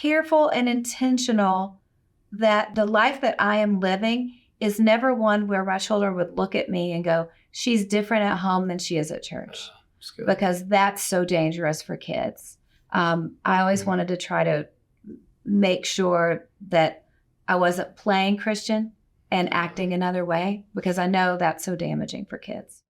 careful and intentional that the life that I am living is never one where my children would look at me and go, she's different at home than she is at church. Because that's so dangerous for kids. I always wanted to try to make sure that I wasn't playing Christian and acting another way, because I know that's so damaging for kids.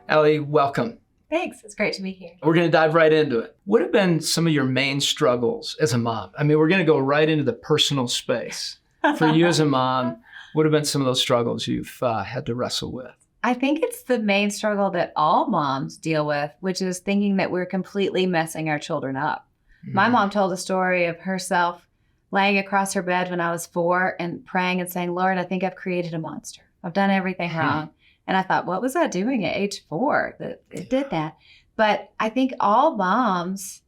Alli, welcome. Thanks. It's great to be here. We're going to dive right into it. What have been some of your main struggles as a mom? I mean, we're going to go right into the personal space. For you as a mom, what have been some of those struggles you've had to wrestle with? I think it's the main struggle that all moms deal with, which is thinking that we're completely messing our children up. My mom told a story of herself laying across her bed when I was 4 and praying and saying, Lord, I think I've created a monster. I've done everything wrong. And I thought, what was I doing at age 4 that it did that? But I think all moms,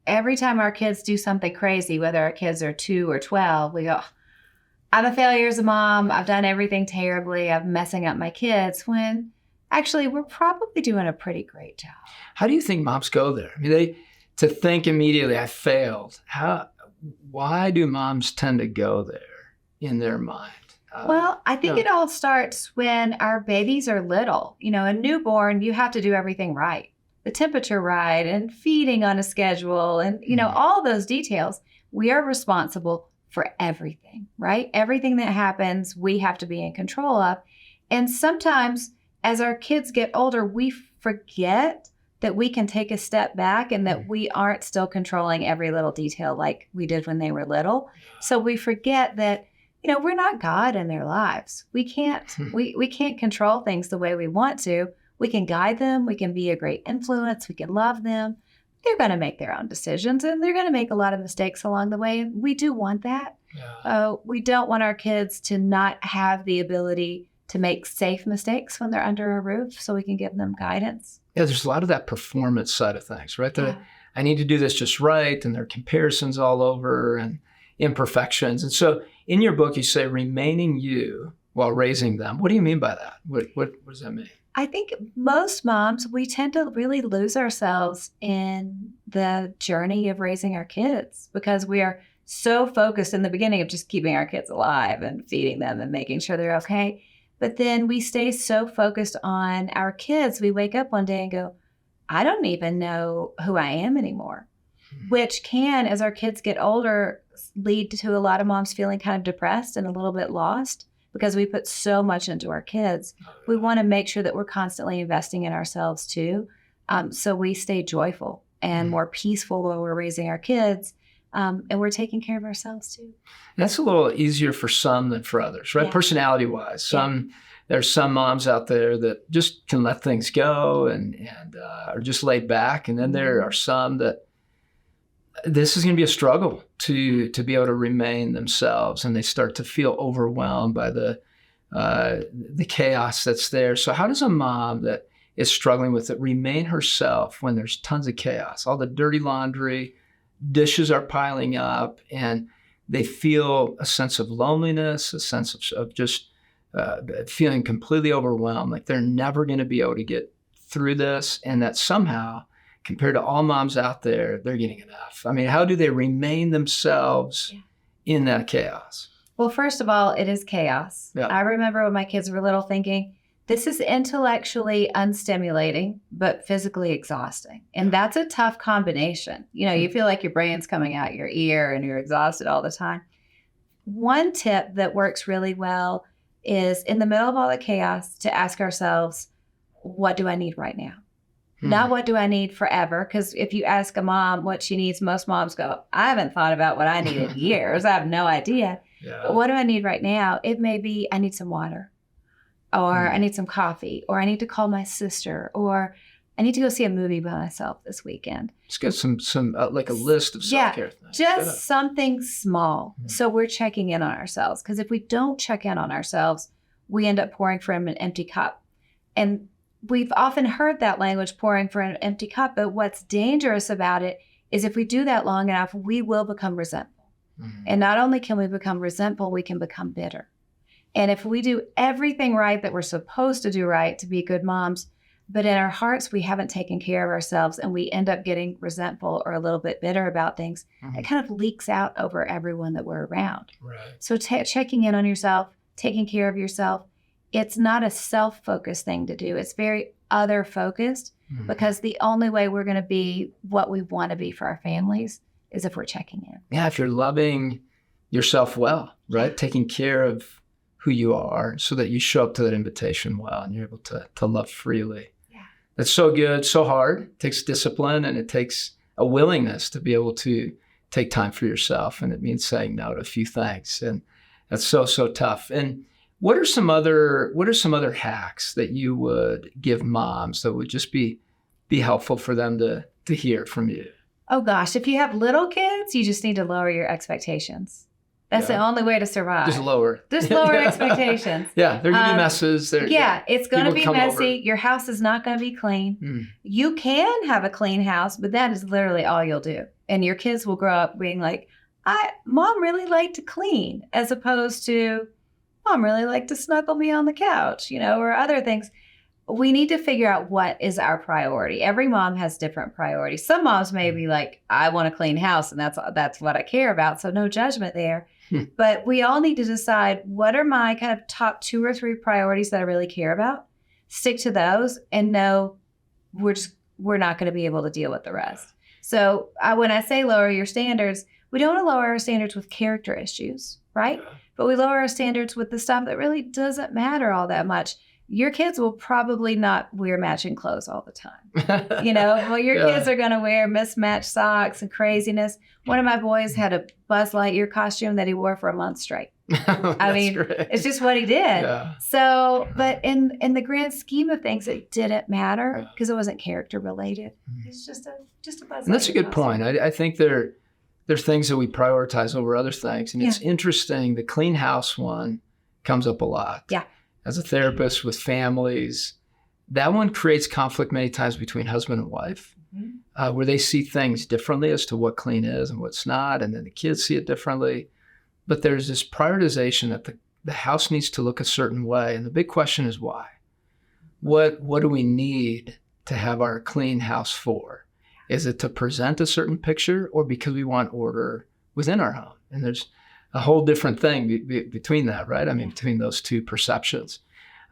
every time our kids do something crazy, whether our kids are 2 or 12, we go, I'm a failure as a mom. I've done everything terribly. I'm messing up my kids, when actually we're probably doing a pretty great job. How do you think moms go there? I mean, to think immediately, I failed. Why do moms tend to go there in their mind? Well, I think it all starts when our babies are little. You know, a newborn, you have to do everything right. The temperature right and feeding on a schedule and, you know, all those details. We are responsible for everything, right? Everything that happens, we have to be in control of. And sometimes as our kids get older, we forget that we can take a step back and that we aren't still controlling every little detail like we did when they were little. So we forget that, you know, we're not God in their lives. We can't control things the way we want to. We can guide them. We can be a great influence. We can love them. They're going to make their own decisions, and they're going to make a lot of mistakes along the way. And we do want that. Yeah. We don't want our kids to not have the ability to make safe mistakes when they're under our roof, so we can give them guidance. Yeah, there's a lot of that performance side of things, right? I need to do this just right, and there are comparisons all over and imperfections. And so in your book, you say remaining you while raising them. What do you mean by that? What does that mean? I think most moms, we tend to really lose ourselves in the journey of raising our kids because we are so focused in the beginning of just keeping our kids alive and feeding them and making sure they're okay. But then we stay so focused on our kids, we wake up one day and go, I don't even know who I am anymore, which can, as our kids get older, lead to a lot of moms feeling kind of depressed and a little bit lost because we put so much into our kids. We want to make sure that we're constantly investing in ourselves too. So we stay joyful and more peaceful while we're raising our kids. And we're taking care of ourselves too. That's a little easier for some than for others, right? Yeah. Personality-wise, there's some moms out there that just can let things go and are just laid back, and then there are some that this is going to be a struggle to be able to remain themselves, and they start to feel overwhelmed by the chaos that's there. So, how does a mom that is struggling with it remain herself when there's tons of chaos, all the dirty laundry? Dishes are piling up, and they feel a sense of loneliness, a sense of just feeling completely overwhelmed, like they're never going to be able to get through this, and that somehow, compared to all moms out there, they're getting enough. I mean, how do they remain themselves in that chaos? Well, first of all, it is chaos. Yeah. I remember when my kids were little thinking, this is intellectually unstimulating, but physically exhausting. And that's a tough combination. You know, you feel like your brain's coming out your ear and you're exhausted all the time. One tip that works really well is in the middle of all the chaos to ask ourselves, what do I need right now? Not what do I need forever? Because if you ask a mom what she needs, most moms go, I haven't thought about what I need in years. I have no idea. Yeah. But what do I need right now? It may be I need some water. Or I need some coffee, or I need to call my sister, or I need to go see a movie by myself this weekend. Just get some like a list of self-care things. Just something small. So we're checking in on ourselves. Because if we don't check in on ourselves, we end up pouring from an empty cup. And we've often heard that language, pouring from an empty cup. But what's dangerous about it is if we do that long enough, we will become resentful. And not only can we become resentful, we can become bitter. And if we do everything right that we're supposed to do right to be good moms, but in our hearts, we haven't taken care of ourselves and we end up getting resentful or a little bit bitter about things, it kind of leaks out over everyone that we're around. Right. So checking in on yourself, taking care of yourself, it's not a self-focused thing to do. It's very other-focused because the only way we're going to be what we want to be for our families is if we're checking in. Yeah, if you're loving yourself well, right? Taking care of who you are so that you show up to that invitation well and you're able to love freely. Yeah. That's so good, so hard. It takes discipline and it takes a willingness to be able to take time for yourself. And it means saying no to a few things. And that's so tough. And what are some other hacks that you would give moms that would just be helpful for them to hear from you? Oh gosh, if you have little kids, you just need to lower your expectations. That's the only way to survive. Just lower expectations. Yeah, there can be messes. It's going to be messy. Over. Your house is not going to be clean. You can have a clean house, but that is literally all you'll do. And your kids will grow up being like, Mom really liked to clean, as opposed to, Mom really liked to snuggle me on the couch, or other things. We need to figure out what is our priority. Every mom has different priorities. Some moms may be like, I want a clean house, and that's what I care about. So no judgment there. But we all need to decide, what are my kind of top 2 or 3 priorities that I really care about? Stick to those and know we're not going to be able to deal with the rest. So when I say lower your standards, we don't want to lower our standards with character issues, right? But we lower our standards with the stuff that really doesn't matter all that much. Your kids will probably not wear matching clothes all the time. Your kids are going to wear mismatched socks and craziness. One of my boys had a Buzz Lightyear costume that he wore for a month straight. Great. It's just what he did. Yeah. So, but in the grand scheme of things, it didn't matter because it wasn't character related. It's just a Buzz Lightyear. And that's a good point. I think there's things that we prioritize over other things. And it's interesting. The clean house one comes up a lot. Yeah. As a therapist with families, that one creates conflict many times between husband and wife, where they see things differently as to what clean is and what's not, and then the kids see it differently. But there's this prioritization that the house needs to look a certain way, and the big question is why? What do we need to have our clean house for? Is it to present a certain picture, or because we want order within our home? And there's a whole different thing between that, right? I mean, between those two perceptions.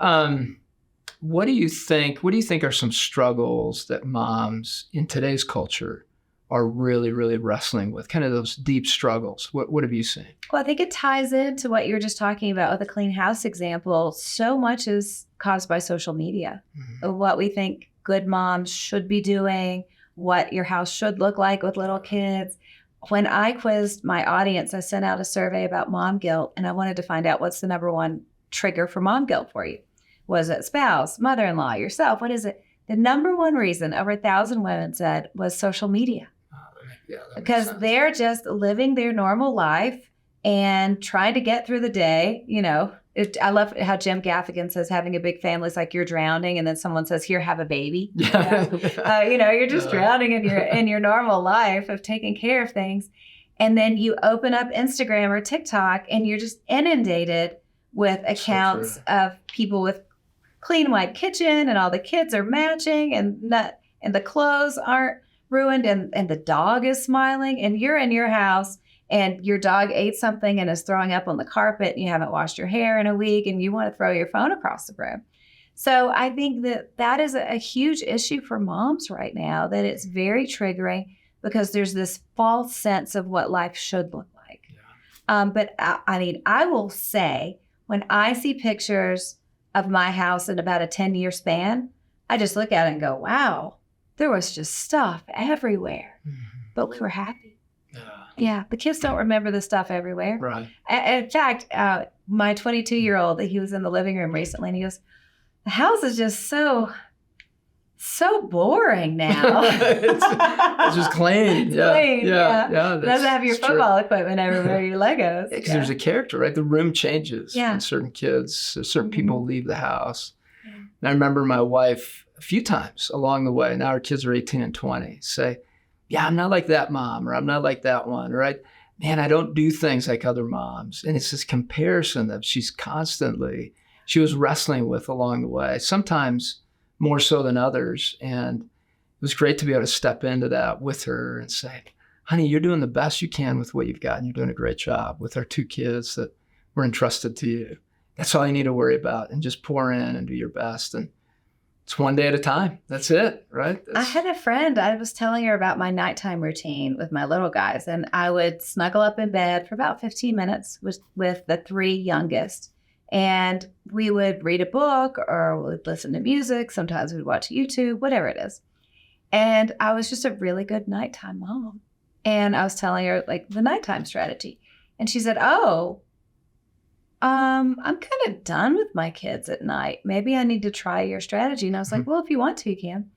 What do you think are some struggles that moms in today's culture are really, really wrestling with? Kind of those deep struggles. What have you seen? Well, I think it ties into what you were just talking about with the clean house example. So much is caused by social media. What we think good moms should be doing, what your house should look like with little kids. When I quizzed my audience, I sent out a survey about mom guilt, and I wanted to find out what's the number one trigger for mom guilt for you. Was it spouse, mother-in-law, yourself? What is it? The number one reason over 1,000 women said was social media. Because they're just living their normal life and trying to get through the day. I love how Jim Gaffigan says having a big family is like you're drowning, and then someone says, "Here, have a baby." You're just drowning in your normal life of taking care of things, and then you open up Instagram or TikTok, and you're just inundated with accounts of people with clean white kitchen, and all the kids are matching, and the clothes aren't ruined, and the dog is smiling, and you're in your house. And your dog ate something and is throwing up on the carpet, and you haven't washed your hair in a week, and you want to throw your phone across the room. So I think that is a huge issue for moms right now, that it's very triggering because there's this false sense of what life should look like. But I will say, when I see pictures of my house in about a 10-year span, I just look at it and go, wow, there was just stuff everywhere. But we were happy. Yeah, the kids don't remember the stuff everywhere. Right. In fact, my 22-year-old, he was in the living room recently, and he goes, the house is just so boring now. it's just clean. Clean. Yeah. It doesn't have your football equipment everywhere, your Legos. Because there's a character, right? The room changes. Yeah. When certain kids, certain people leave the house. Yeah. And I remember my wife a few times along the way, now our kids are 18 and 20, say, yeah, I'm not like that mom, or I'm not like that one, right? man, I don't do things like other moms. And it's this comparison that she was wrestling with along the way, sometimes more so than others. And it was great to be able to step into that with her and say, honey, you're doing the best you can with what you've got, and you're doing a great job with our 2 kids that were entrusted to you. That's all you need to worry about, and just pour in and do your best. And it's one day at a time. That's it, right? I had a friend, I was telling her about my nighttime routine with my little guys, and I would snuggle up in bed for about 15 minutes with the 3 youngest. And we would read a book or we'd listen to music. Sometimes we'd watch YouTube, whatever it is. And I was just a really good nighttime mom. And I was telling her like the nighttime strategy. And she said, I'm kind of done with my kids at night. Maybe I need to try your strategy. And I was like, well, if you want to, you can.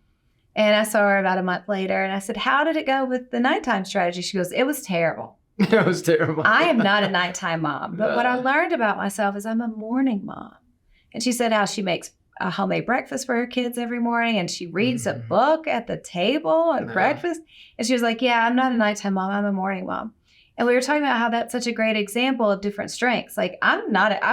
And I saw her about a month later and I said, how did it go with the nighttime strategy? She goes, it was terrible. It was terrible. I am not a nighttime mom. But what I learned about myself is I'm a morning mom. And she said how she makes a homemade breakfast for her kids every morning. And she reads a book at the table at breakfast. And she was like, yeah, I'm not a nighttime mom. I'm a morning mom. And we were talking about how that's such a great example of different strengths. Like I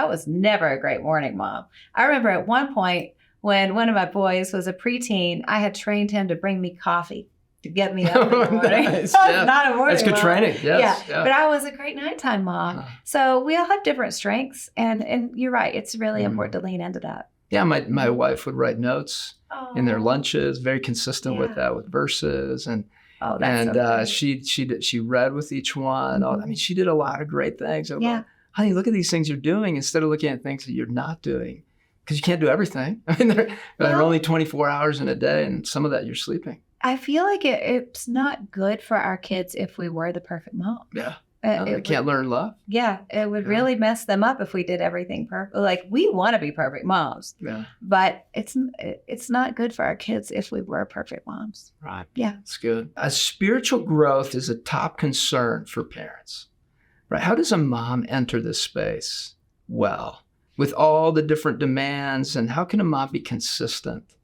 was never a great morning mom. I remember at one point when one of my boys was a preteen, I had trained him to bring me coffee to get me up in the morning. Nice. I was not a morning That's good mom. training. Yes. Yeah. But I was a great nighttime mom. So we all have different strengths. And you're right. It's really important to lean into that. Yeah, my wife would write notes in their lunches, very consistent with that, with verses. And she read with each one. I mean, she did a lot of great things. Honey, look at these things you're doing instead of looking at things that you're not doing, because you can't do everything. I mean, there are only 24 hours in a day, and some of that you're sleeping. I feel like it's not good for our kids if we were the perfect mom. Yeah. They can't learn love. Yeah. It would really mess them up if we did everything perfect. Like, we want to be perfect moms. Yeah. But it's not good for our kids if we were perfect moms. Right. Yeah. That's good. Spiritual growth is a top concern for parents. Right. How does a mom enter this space well with all the different demands, and how can a mom be consistent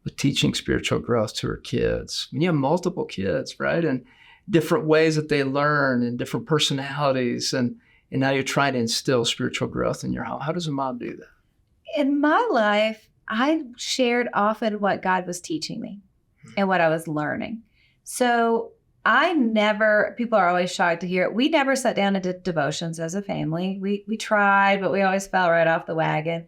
with teaching spiritual growth to her kids? When you have multiple kids, right? And different ways that they learn and different personalities, and now you're trying to instill spiritual growth in your home. How does a mom do that? In my life, I shared often what God was teaching me and what I was learning. So people are always shocked to hear it. We never sat down and did devotions as a family. We tried, but we always fell right off the wagon.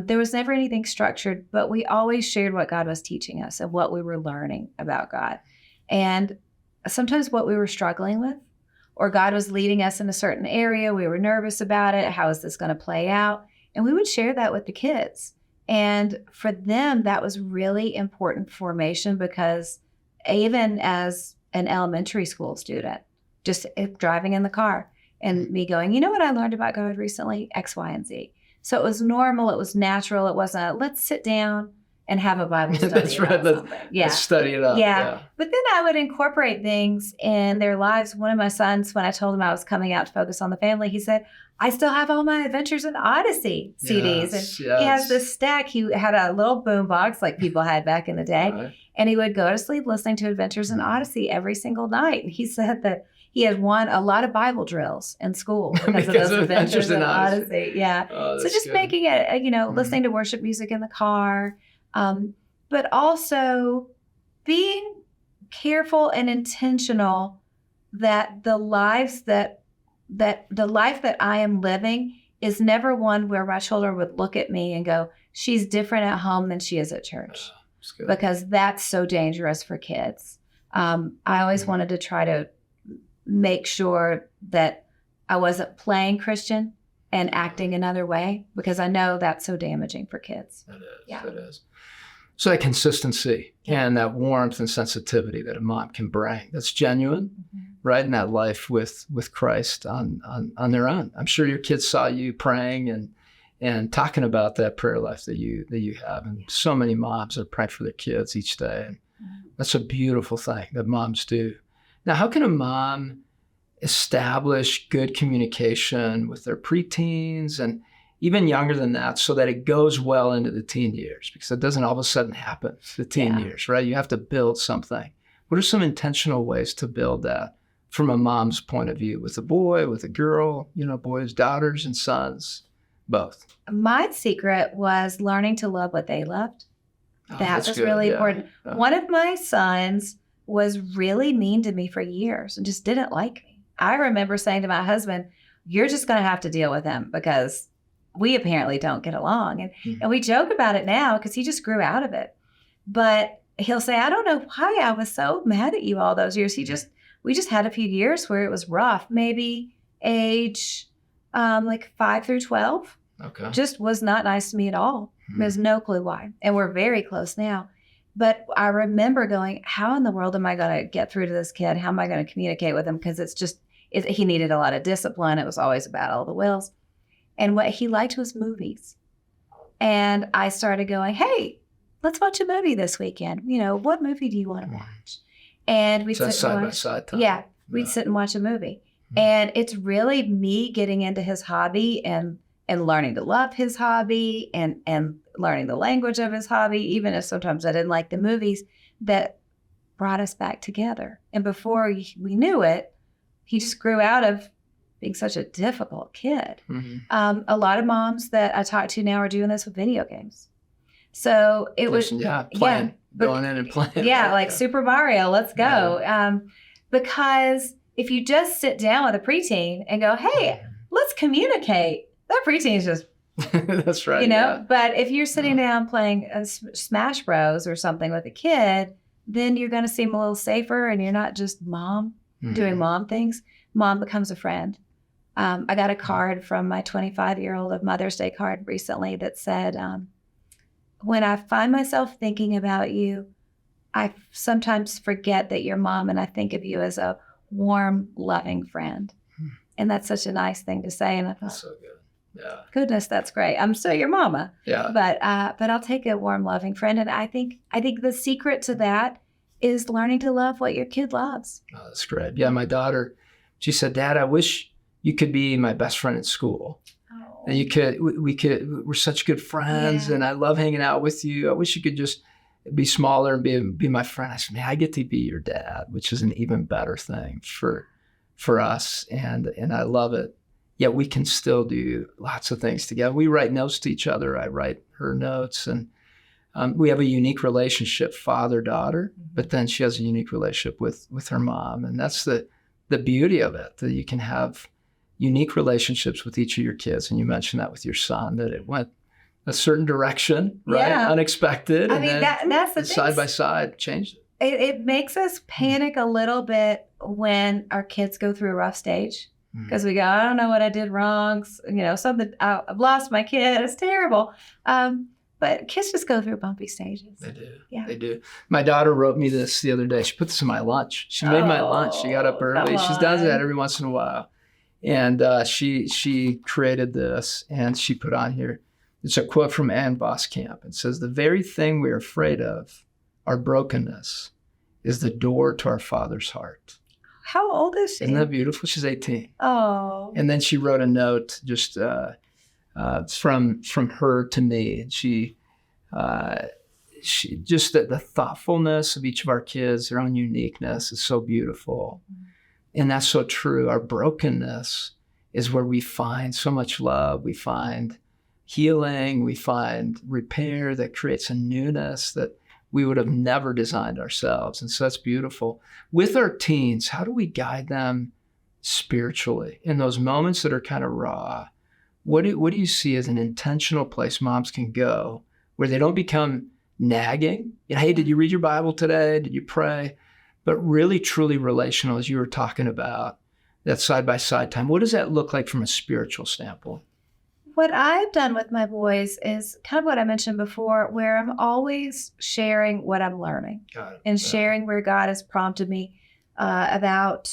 There was never anything structured, but we always shared what God was teaching us and what we were learning about God. And sometimes what we were struggling with, or God was leading us in a certain area. We were nervous about it. How is this going to play out? And we would share that with the kids. And for them, that was really important formation, because even as an elementary school student, just driving in the car and me going, you know what I learned about God recently? X, Y, and Z. So it was normal. It was natural. It wasn't, let's sit down and have a Bible study. That's right. Let's study it up. Yeah. But then I would incorporate things in their lives. One of my sons, when I told him I was coming out to focus on the family, he said, I still have all my Adventures in Odyssey CDs. He has this stack. He had a little boom box like people had back in the day. Right. And he would go to sleep listening to Adventures in Odyssey every single night. And he said that he had won a lot of Bible drills in school because of those Adventures in Odyssey. Yeah. So just making it, listening to worship music in the car. But also being careful and intentional that the life that I am living is never one where my children would look at me and go, she's different at home than she is at church, because that's so dangerous for kids. I always wanted to try to make sure that I wasn't playing Christian and acting another way, because I know that's so damaging for kids. It is. It is. So that consistency and that warmth and sensitivity that a mom can bring, that's genuine, right? In that life with Christ on their own. I'm sure your kids saw you praying and talking about that prayer life that you have. And so many moms are praying for their kids each day. And that's a beautiful thing that moms do. Now, how can a mom establish good communication with their preteens and even younger than that, so that it goes well into the teen years? Because it doesn't all of a sudden happen, the teen years, right? You have to build something. What are some intentional ways to build that from a mom's point of view with a boy, with a girl, boys, daughters, and sons, both? My secret was learning to love what they loved. Oh, That that's was good. really Yeah. important. Yeah. One of my sons was really mean to me for years and just didn't like me. I remember saying to my husband, "You're just going to have to deal with him because we apparently don't get along." And we joke about it now because he just grew out of it. But he'll say, "I don't know why I was so mad at you all those years. We just had a few years where it was rough, maybe age like 5 through 12. Okay. Just was not nice to me at all. There's no clue why. And we're very close now. But I remember going, how in the world am I going to get through to this kid? How am I going to communicate with him? Because he needed a lot of discipline. It was always about all the wills. And what he liked was movies. And I started going, hey, let's watch a movie this weekend. What movie do you want to watch? And we'd So sit and side by watch. side time. Yeah, we'd sit and watch a movie. And it's really me getting into his hobby and learning to love his hobby and learning the language of his hobby, even if sometimes I didn't like the movies, that brought us back together. And before we knew it, he just grew out of being such a difficult kid. Mm-hmm. A lot of moms that I talk to now are doing this with video games. So it was playing, going in and playing. Yeah, like Super Mario, let's go. Yeah. Because if you just sit down with a preteen and go, hey, let's communicate, that preteen is just, that's right. But if you're sitting down playing Smash Bros or something with a kid, then you're going to seem a little safer and you're not just mom doing mom things. Mom becomes a friend. I got a card from my 25-year-old, a Mother's Day card recently that said, when I find myself thinking about you, I sometimes forget that you're mom and I think of you as a warm, loving friend. And that's such a nice thing to say. And I thought, that's so good. Yeah. Goodness, that's great. I'm still your mama. Yeah. But I'll take a warm, loving friend. And I think the secret to that is learning to love what your kid loves. Oh, that's great. Yeah, my daughter, she said, Dad, I wish you could be my best friend at school. Oh. And we're such good friends and I love hanging out with you. I wish you could just be smaller and be my friend. I said, man, I get to be your dad, which is an even better thing for us. And I love it. Yet we can still do lots of things together. We write notes to each other. I write her notes. And we have a unique relationship, father-daughter, but then she has a unique relationship with her mom. And that's the beauty of it, that you can have unique relationships with each of your kids. And you mentioned that with your son, that it went a certain direction, right? Yeah. Unexpected. I mean, that's the thing. Side by side changed it. It makes us panic a little bit when our kids go through a rough stage. Because we go, I don't know what I did wrong. Something, I've lost my kid. It's terrible. But kids just go through bumpy stages. They do. Yeah. They do. My daughter wrote me this the other day. She put this in my lunch. She made my lunch. She got up early. She does that every once in a while. And she created this and she put on here. It's a quote from Ann Voskamp. It says, the very thing we are afraid of, our brokenness, is the door to our Father's heart. How old is she? Isn't that beautiful? She's 18. Oh. And then she wrote a note just from her to me. And she just the thoughtfulness of each of our kids, their own uniqueness is so beautiful. And that's so true. Our brokenness is where we find so much love. We find healing. We find repair that creates a newness that we would have never designed ourselves. And so that's beautiful. With our teens, how do we guide them spiritually in those moments that are kind of raw? What do you see as an intentional place moms can go where they don't become nagging? Hey, did you read your Bible today? Did you pray? But really, truly relational, as you were talking about, that side-by-side time. What does that look like from a spiritual standpoint? What I've done with my boys is kind of what I mentioned before, where I'm always sharing what I'm learning and sharing where God has prompted me. About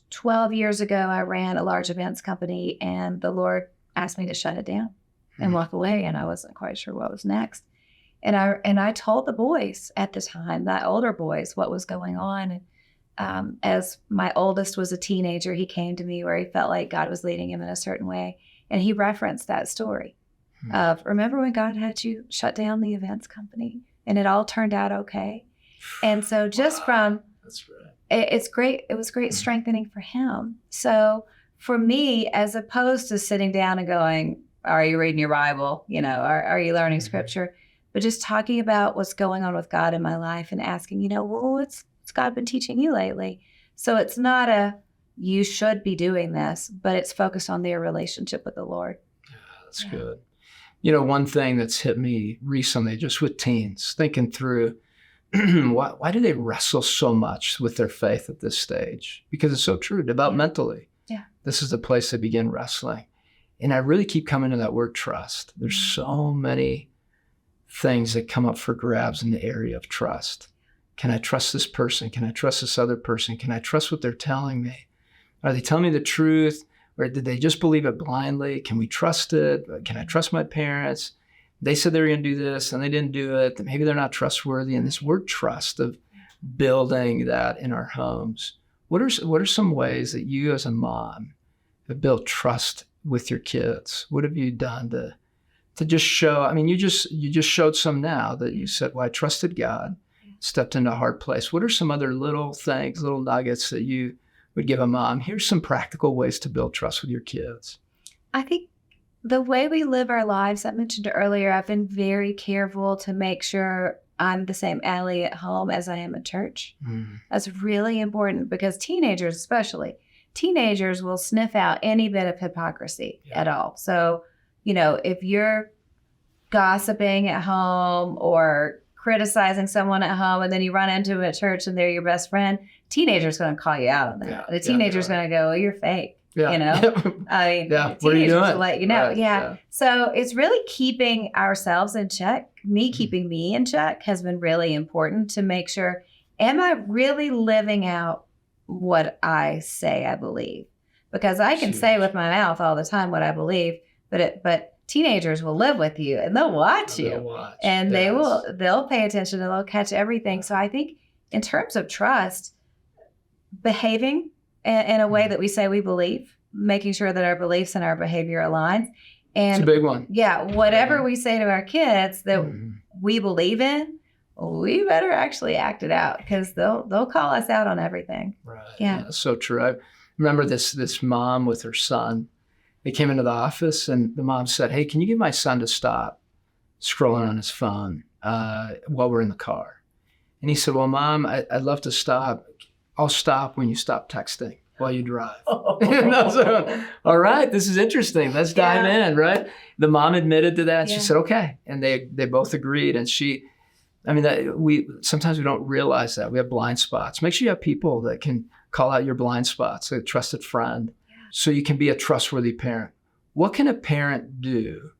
12 years ago, I ran a large events company and the Lord asked me to shut it down and walk away. And I wasn't quite sure what was next. And I told the boys at the time, the older boys, what was going on. And as my oldest was a teenager, he came to me where he felt like God was leading him in a certain way. And he referenced that story of, remember when God had you shut down the events company and it all turned out okay? And so just from it's great. It was great strengthening for him. So for me, as opposed to sitting down and going, are you reading your Bible? Are you learning scripture? But just talking about what's going on with God in my life and asking, well, what's God been teaching you lately? So it's not you should be doing this, but it's focused on their relationship with the Lord. Yeah, that's good. One thing that's hit me recently, just with teens, thinking through, why do they wrestle so much with their faith at this stage? Because it's so true, developmentally. Yeah. This is the place they begin wrestling. And I really keep coming to that word trust. There's so many things that come up for grabs in the area of trust. Can I trust this person? Can I trust this other person? Can I trust what they're telling me? Are they telling me the truth? Or did they just believe it blindly? Can we trust it? Can I trust my parents? They said they were going to do this and they didn't do it. Maybe they're not trustworthy. And this word trust, of building that in our homes. What are some ways that you as a mom have built trust with your kids? What have you done to just show? You just showed some now that you said, well, I trusted God, stepped into a hard place. What are some other little things, little nuggets that you would give a mom? Here's some practical ways to build trust with your kids. I think the way we live our lives, I mentioned earlier, I've been very careful to make sure I'm the same Alli at home as I am at church. That's really important because teenagers especially, teenagers will sniff out any bit of hypocrisy at all. So, if you're gossiping at home or criticizing someone at home and then you run into them at church and they're your best friend, teenager's going to call you out on that. The teenager's going to go, well, you're fake. Yeah. What are you doing? To let you know. Right. So it's really keeping ourselves in check. Keeping me in check has been really important to make sure, am I really living out what I say I believe? Because I can say with my mouth all the time what I believe, but teenagers will live with you and they'll watch you. And they'll pay attention and they'll catch everything. So I think in terms of trust, behaving in a way that we say we believe, making sure that our beliefs and our behavior align. And it's a big one. Yeah, whatever we say to our kids that we believe in, we better actually act it out because they'll call us out on everything. Right. Yeah. That's so true. I remember this mom with her son. They came into the office and the mom said, hey, can you get my son to stop scrolling on his phone while we're in the car? And he said, well, Mom, I'd love to stop. I'll stop when you stop texting while you drive. All right, this is interesting. Let's dive in, right? The mom admitted to that. She said, okay. And they both agreed. And sometimes we don't realize that. We have blind spots. Make sure you have people that can call out your blind spots, a trusted friend, so you can be a trustworthy parent. What can a parent do?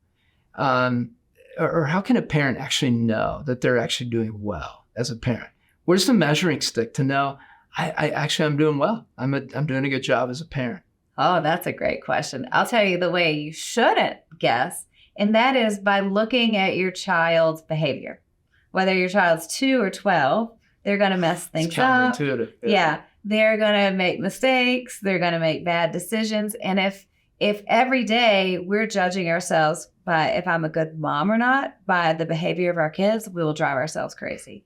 Or how can a parent actually know that they're actually doing well as a parent? Where's the measuring stick to know, I'm doing well. I'm doing a good job as a parent? Oh, that's a great question. I'll tell you the way you shouldn't guess, and that is by looking at your child's behavior. Whether your child's 2 or 12, they're going to mess things up. It's counterintuitive. Yeah, they're going to make mistakes. They're going to make bad decisions. And if every day we're judging ourselves by if I'm a good mom or not, by the behavior of our kids, we will drive ourselves crazy.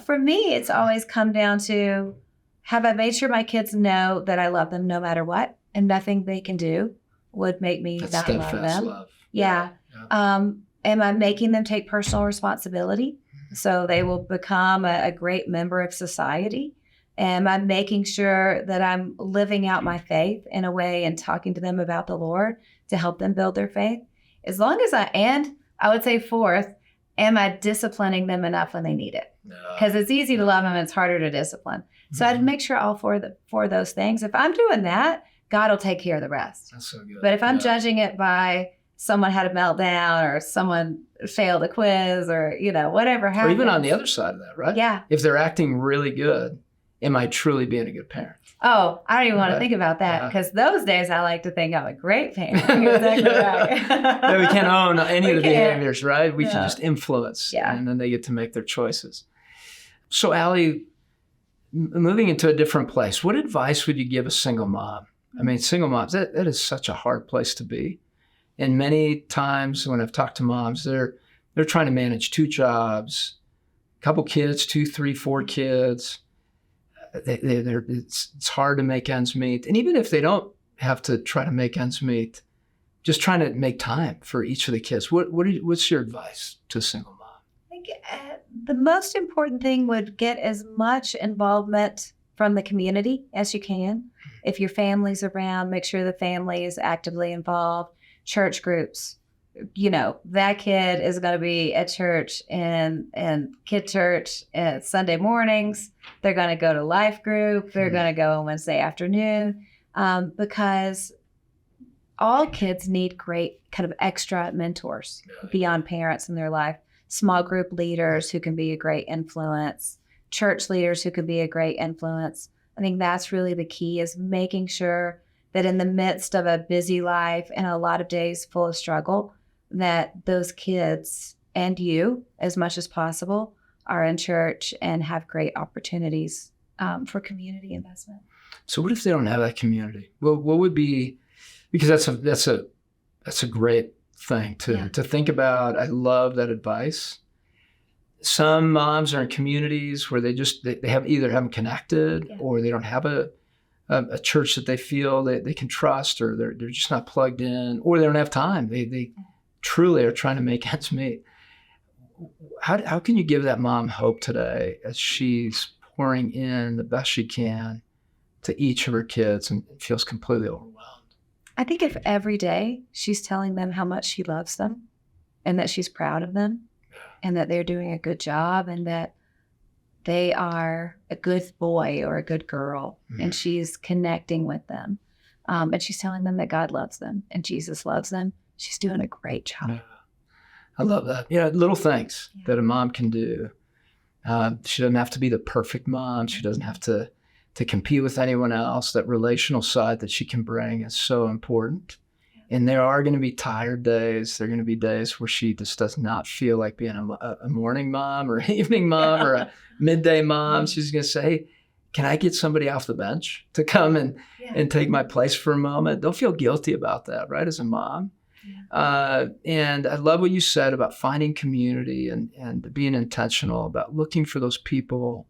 For me, it's always come down to, have I made sure my kids know that I love them no matter what, and nothing they can do would make me not love them? Love. Yeah. Am I making them take personal responsibility so they will become a great member of society? Am I making sure that I'm living out my faith in a way and talking to them about the Lord to help them build their faith? As long as I would say fourth, am I disciplining them enough when they need it? Because it's easy to love them, it's harder to discipline. So I'd make sure all four of those things. If I'm doing that, God will take care of the rest. That's so good. But if I'm judging it by someone had a meltdown or someone failed a quiz or, whatever happens. Or even on the other side of that, right? Yeah. If they're acting really good, am I truly being a good parent? Oh, I don't even want to think about that because those days I like to think I'm a great parent. You're exactly right. No, we can't own any of the behaviors, right? We can just influence, Yeah. And then they get to make their choices. So, Alli, moving into a different place, what advice would you give a single mom? Single moms, that is such a hard place to be. And many times when I've talked to moms, they're trying to manage 2 jobs, a couple kids, 2, 3, 4 kids. it's hard to make ends meet. And even if they don't have to try to make ends meet, just trying to make time for each of the kids. What's your advice to a single mom? I think the most important thing would get as much involvement from the community as you can. If your family's around, make sure the family is actively involved. Church groups, that kid is going to be at church and kid church at Sunday mornings. They're going to go to life group. They're going to go on Wednesday afternoon, because all kids need great kind of extra mentors beyond parents in their life. Small group leaders who can be a great influence, church leaders who can be a great influence. I think that's really the key, is making sure that in the midst of a busy life and a lot of days full of struggle, that those kids and you, as much as possible, are in church and have great opportunities for community investment. So what if they don't have that community? Well, what would be, because that's a great thing to think about. I love that advice. Some moms are in communities where they haven't connected, or they don't have a church that they feel that they can trust, or they're just not plugged in, or they don't have time. They truly are trying to make ends meet. How can you give that mom hope today as she's pouring in the best she can to each of her kids and feels completely overwhelmed? I think if every day she's telling them how much she loves them and that she's proud of them and that they're doing a good job and that they are a good boy or a good girl, and she's connecting with them, and she's telling them that God loves them and Jesus loves them, she's doing a great job. Yeah. I love that. Little things that a mom can do. She doesn't have to be the perfect mom. She doesn't have to compete with anyone else. That relational side that she can bring is so important. And there are going to be tired days. There are going to be days where she just does not feel like being a morning mom or an evening mom or a midday mom. She's going to say, hey, can I get somebody off the bench to come and take my place for a moment? Don't feel guilty about that, right, as a mom. And I love what you said about finding community and being intentional about looking for those people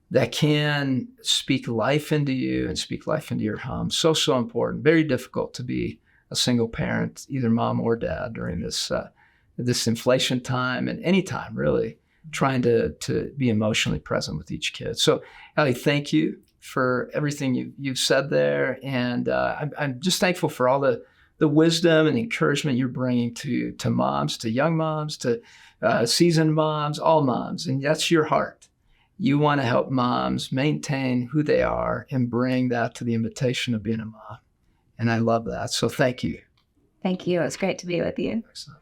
that can speak life into you and speak life into your home. So important. Very difficult to be a single parent, either mom or dad, during this inflation time and any time, really, trying to be emotionally present with each kid. So, Alli, thank you for everything you've said there. And I'm just thankful for all the wisdom and encouragement you're bringing to moms, to young moms, to seasoned moms, all moms. And that's your heart. You want to help moms maintain who they are and bring that to the invitation of being a mom. And I love that. So thank you. Thank you. It was great to be with you. Excellent.